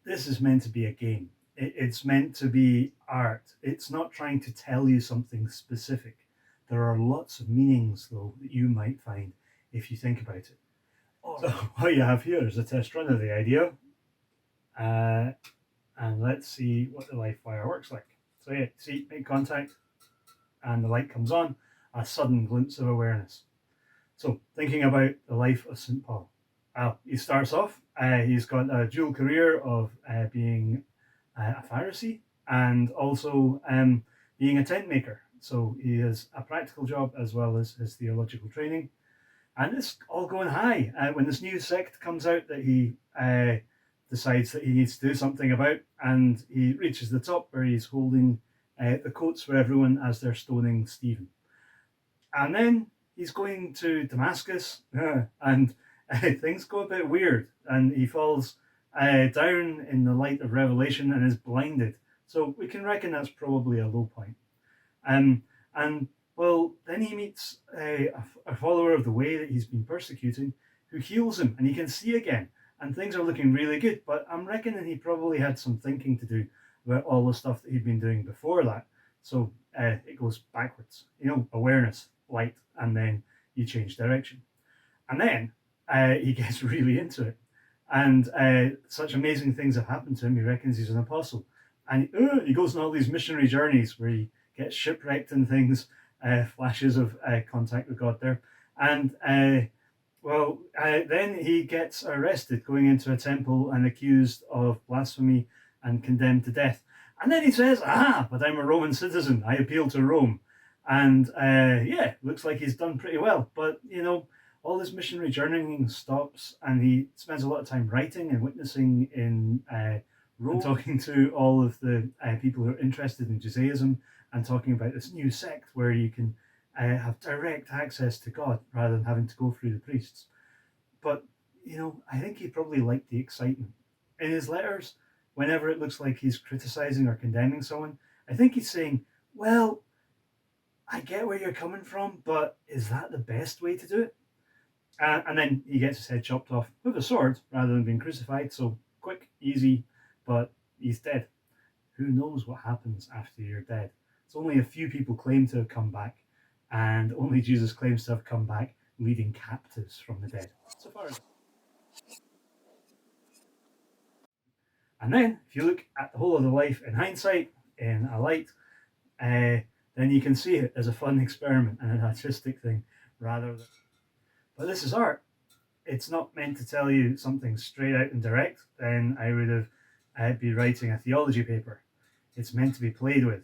this is meant to be a game. It's meant to be art. It's not trying to tell you something specific. There are lots of meanings, though, that you might find if you think about it. So what you have here is a test run of the idea. And let's see what the LifeWire works like. So yeah, see, make contact, and the light comes on, a sudden glimpse of awareness. So thinking about the life of St. Paul. He starts off, he's got a dual career of being a Pharisee and also being a tent maker. So he has a practical job as well as his theological training. And it's all going high. When this new sect comes out that he decides that he needs to do something about, and he reaches the top where he's holding the coats for everyone as they're stoning Stephen. And then he's going to Damascus, and things go a bit weird, and he falls down in the light of revelation and is blinded. So we can reckon that's probably a low point. And well, then he meets a follower of the way that he's been persecuting, who heals him, and he can see again, and things are looking really good. But I'm reckoning he probably had some thinking to do about all the stuff that he'd been doing before that. So it goes backwards, awareness, light, and then you change direction. And then he gets really into it. And such amazing things have happened to him, he reckons he's an apostle. And he goes on all these missionary journeys where he gets shipwrecked and things, flashes of contact with God there. And then he gets arrested going into a temple and accused of blasphemy and condemned to death. And then he says, but I'm a Roman citizen. I appeal to Rome. And looks like he's done pretty well. But, all this missionary journeying stops, and he spends a lot of time writing and witnessing in Rome, and talking to all of the people who are interested in Judaism, and talking about this new sect where you can have direct access to God rather than having to go through the priests. But, I think he probably liked the excitement. In his letters, whenever it looks like he's criticizing or condemning someone, I think he's saying, well, I get where you're coming from, but is that the best way to do it? And then he gets his head chopped off with a sword rather than being crucified. So quick, easy, but he's dead. Who knows what happens after you're dead? It's only a few people claim to have come back, and only Jesus claims to have come back leading captives from the dead. So far as... And then, if you look at the whole of the life in hindsight, in a light, then you can see it as a fun experiment and an artistic thing rather than... But this is art. It's not meant to tell you something straight out and direct. Then I would have be writing a theology paper. It's meant to be played with